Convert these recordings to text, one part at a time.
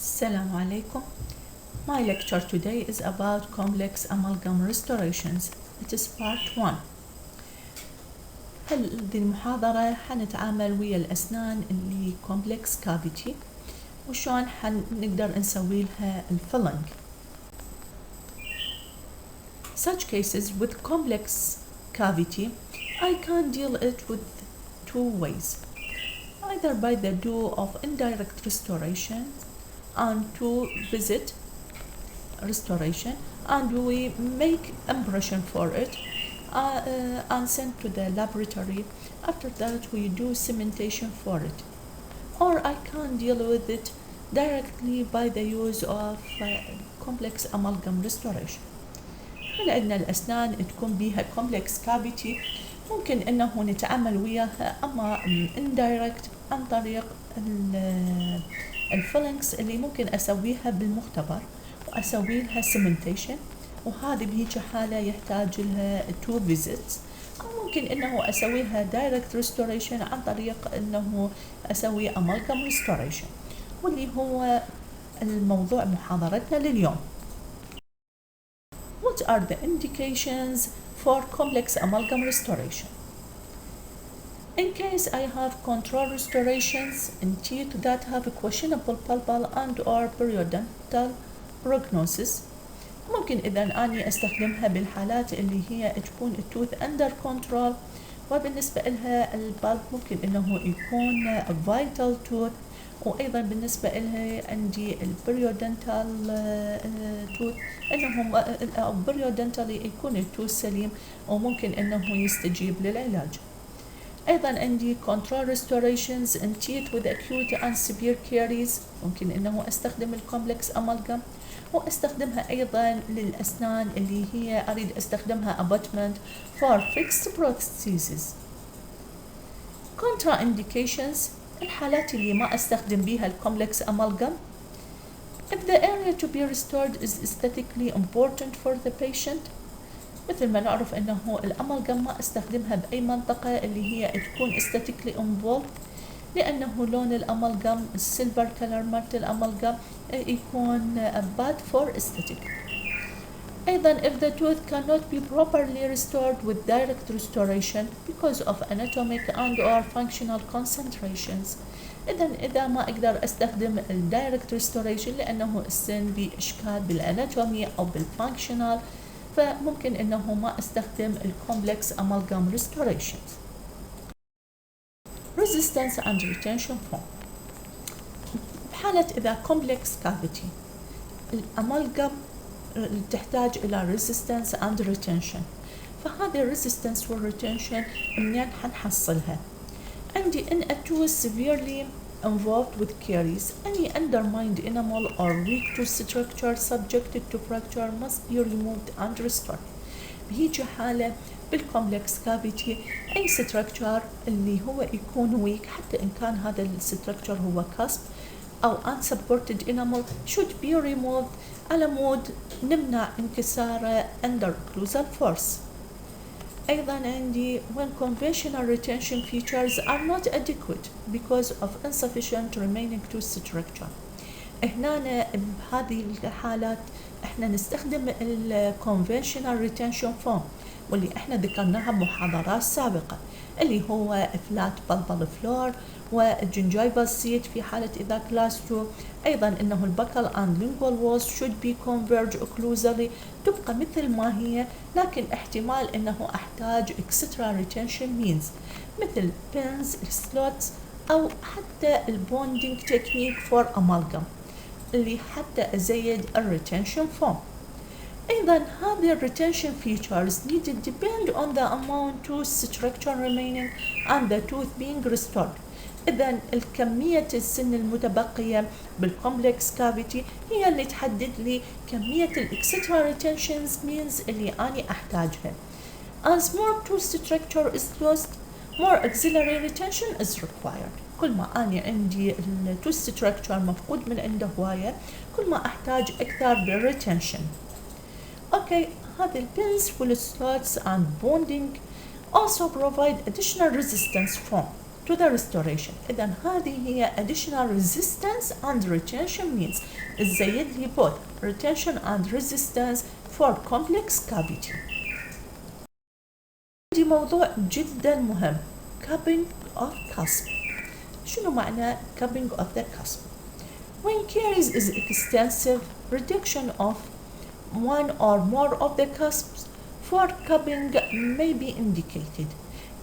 Assalamu alaikum. My lecture today is about complex amalgam restorations. It is part 1. هذه المحاضرة حنتعامل ويا الأسنان اللي complex cavity وشون حنقدر نسوي لها الفيلنج. Such cases with complex cavity, I can deal it with two ways. Either by the do of indirect restoration and to visit restoration, and we make impression for it and send to the laboratory. After that we do cementation for it, or I can deal with it directly by the use of complex amalgam restoration. هلا عندنا الأسنان تكون بيها complex cavity ممكن إنه نتعامل وياها أما indirect عن طريق الفيلنكس اللي ممكن أسويها بالمختبر وأسوي لها cementation، وهذه بهيك حالة يحتاج لها 2 visits، أو ممكن إنه أسويها direct restoration عن طريق إنه أسوي amalgam restoration، واللي هو الموضوع محاضرتنا لليوم. What are the indications for complex amalgam restoration? In case I have control restorations in teeth that have questionable pulpal and or periodontal prognosis، ممكن إذا أني أستخدمها بالحالات اللي هي تكون التوث under control، وبالنسبة لها البلب ممكن إنه يكون vital tooth، وأيضا بالنسبة لها عندي البريودنتال توث إنه بريودنتالي يكون التوث سليم وممكن إنه يستجيب للعلاج. أيضا عندي control restorations in teeth with acute and severe caries، ممكن إنه أستخدم الكومبلكس amalgam، وأستخدمها أيضا للأسنان اللي هي أريد أستخدمها abutment for fixed prosthesis. Contraindications، الحالات اللي ما أستخدم بيها الكومبلكس amalgam: if the area to be restored is aesthetically important for the patient، مثل ما نعرف انه الامالجم ما استخدمها باي منطقة اللي هي تكون aesthetically involved، لانه لون الامالجم السيلفر كلر مالت الامالجم يكون bad for aesthetic. ايضا if the tooth cannot be properly restored with direct restoration because of anatomic and or functional concentrations، إذا ما أقدر أستخدم الدايركت restoration لأنه السن بإشكال بالاناتومي أو بالفانكشنال، فممكن إنه ما أستخدم الكومبلكس amalgam restorations. Resistance and retention form، بحالة إذا complex cavity الأمالجم تحتاج إلى resistance and retention، فهذه resistance والretention منين حنحصلها؟ عندي in a tooth severely involved with caries, any undermined enamel or weak tooth structure subjected to fracture must be removed and restored. بهيجي حالة بالكومبلكس كافيتي أي structure اللي هو يكون weak، حتى إن كان هذا الستركتشر هو cusp أو unsupported enamel should be removed على مود نمنع انكساره under occlusal force. أيضا عندي when conventional retention features are not adequate because of insufficient remaining tooth structure. هنا بهذه الحالات احنا نستخدم ال conventional retention form واللي احنا ذكرناها بمحاضرات سابقة، اللي هو flat bulbal floor والgingival seat في حالة إذا class 2. أيضا إنه الbuccal and lingual walls should be converged occlusally، تبقى مثل ما هي، لكن احتمال إنه أحتاج extra retention means مثل pins slots أو حتى bonding technique for amalgam اللي حتى أزيد retention form. أيضا هذه retention features needed depend on the amount tooth structure remaining and the tooth being restored. إذا الكمية السن المتبقية بالكومبلكس كافيتي هي اللي تحدد لي كمية الإكسترا retentions means اللي أنا أحتاجها. As more tooth structure is lost, more auxiliary retention is required. كل ما أنا عندي التوث structure مفقود من عنده هواية، كل ما أحتاج أكثر بالretention. Okay, هذه البنز والslots and bonding also provide additional resistance form. to the restoration. إذا هذه هي additional resistance and retention means الزيد لي both retention and resistance for complex cavity. عندي موضوع جدا مهم cupping of cusp. شنو معنى cupping of the cusp؟ When caries is extensive, reduction of one or more of the cusps for cupping may be indicated.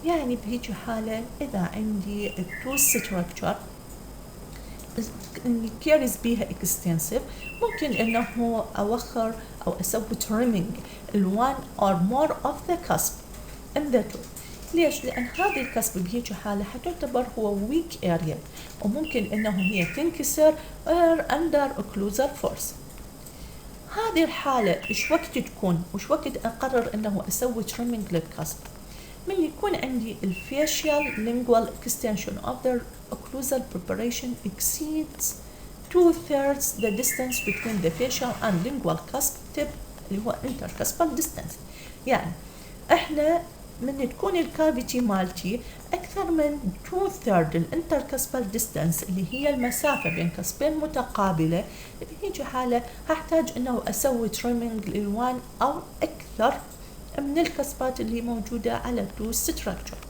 يعني بهيج حالة إذا عندي التوث structure الكيريز بيها extensive ممكن إنه أوخر أو أسوي trimming one or more of the cusp in the tooth. ليش؟ لأن هذه الكسب بهيج حالة حتعتبر هو weak area وممكن إنه هي تنكسر under occlusal force. هذه الحالة إيش وقت تكون؟ وإيش وقت أقرر إنه أسوي trimming للكسب؟ من يكون عندي facial lingual extension of the occlusal preparation exceeds 2/3 the distance between the facial and lingual cusp tip اللي هو intercuspal distance. يعني إحنا من تكون الكافيتي مالتي أكثر من 2/3 الانتركسبال ديستانس اللي هي المسافة بين كسبين متقابلة، بهيجي حالة هحتاج إنه أسوي تريمينج للوان أو أكثر من الكسبات اللي موجودة على التوث structure.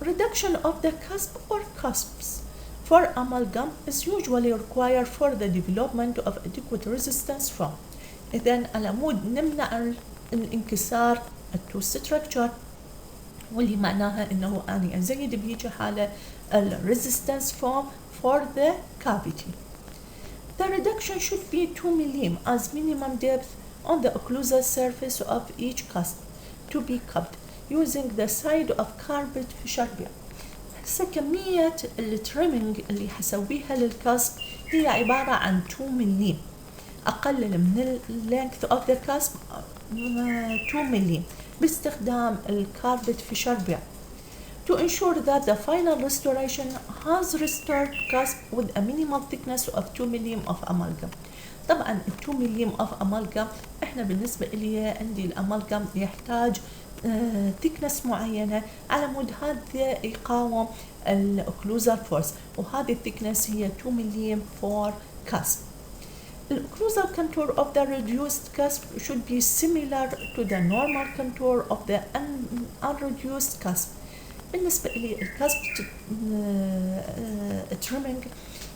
Reduction of the cusp or cusps for amalgam is usually required for the development of adequate resistance from. إذن على مود نمنع الانكسار التوث structure واللي معناها إنه أنا أزيد بهيجي حالة resistance form for the cavity. The reduction should be 2 mm as minimum depth on the occlusal surface of each cusp to be cupped using the side of carpet fissure beam. هسه كمية التريمينج اللي حسويها للكاسب هي عبارة عن 2 ملم، أقلل من length of the cusp 2 ملم باستخدام الكاربت فيشر beam to ensure that the final restoration has restored cusp with a minimal thickness of 2 ملم of amalgam. طبعا ال 2 ملم of amalgam احنا بالنسبة لي عندي الامالجم يحتاج thickness معينة على مود هذا يقاوم الاوكلوزال فورس، وهذه الثيكنس هي 2 ملم for cusp. The occlusal contour of the reduced cusp should be similar to the normal contour of the unreduced cusp. بالنسبة لي الكسب trimming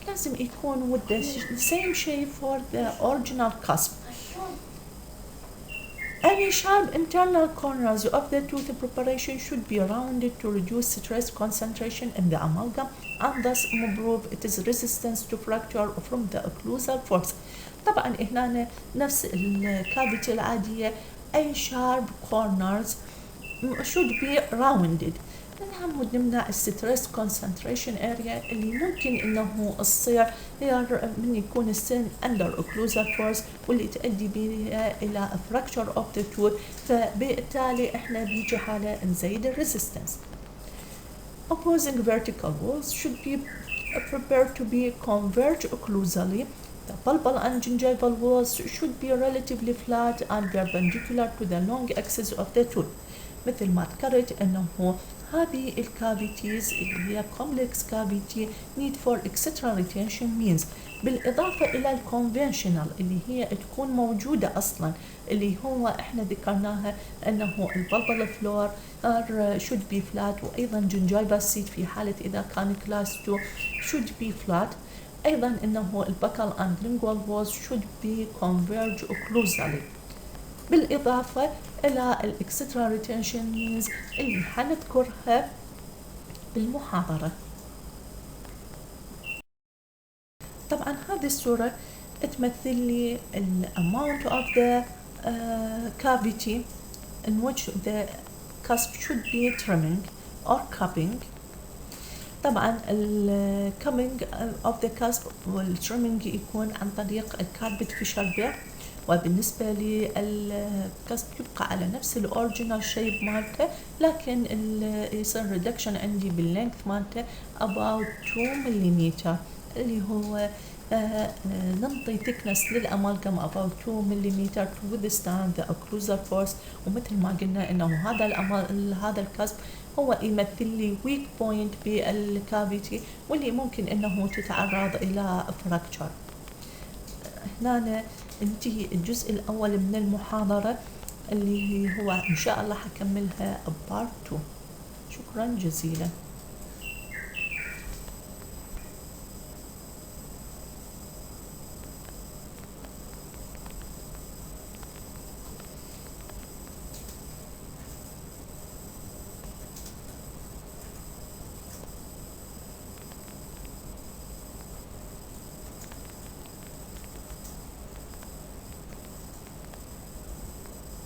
لازم يكون with the same shape for the original cusp. Any sharp internal corners of the tooth preparation should be rounded to reduce stress concentration in the amalgam and thus improve its resistance to fracture from the occlusal force. طبعا هنا نفس الكافيتي العادية أي sharp corners should be rounded. نحن نمنع الستريس concentration area اللي ممكن انه تصير من يكون السن under occlusal force واللي تؤدي بها الى fracture of the tooth، فبالتالي احنا بيجي حالة نزيد الريزيستنس. Opposing vertical walls should be prepared to be converge occlusally. The pulpal and gingival walls should be relatively flat and perpendicular to the long axis of the tooth. مثل ما ذكرت انه هذه الكافيتيز اللي هي complex cavity need for extra retention means بالإضافة إلى الكونفنشنال اللي هي تكون موجودة أصلا اللي هو إحنا ذكرناها أنه البلبل فلور should be flat، وأيضا gingival seat في حالة إذا كان class 2 should be flat، أيضا أنه البكال and lingual walls should be converge occlusally، بالإضافة إلى الإكسترا ريتنشن مينز اللي حنذكرها بالمحاضرة. طبعا هذه الصورة تمثل لي ال amount of the cavity in which the cusp should be trimming or cupping. طبعا ال cupping of the cusp والtrimming يكون عن طريق الكاربت فيشر beam، وبالنسبة للكسب يبقى على نفس الأوريجينال شيب مالته، لكن يصير ريدكشن عندي باللينث مالته about 2 ملم اللي هو ننطي thickness للأمالجم about 2 ملم to withstand the occlusal force. ومثل ما قلنا إنه هذا الكاسب هو يمثل لي weak point بالكافيتي واللي ممكن إنه تتعرض إلى fracture. هنا انتهي الجزء الأول من المحاضرة اللي هو إن شاء الله حكملها بارت 2. شكرا جزيلا.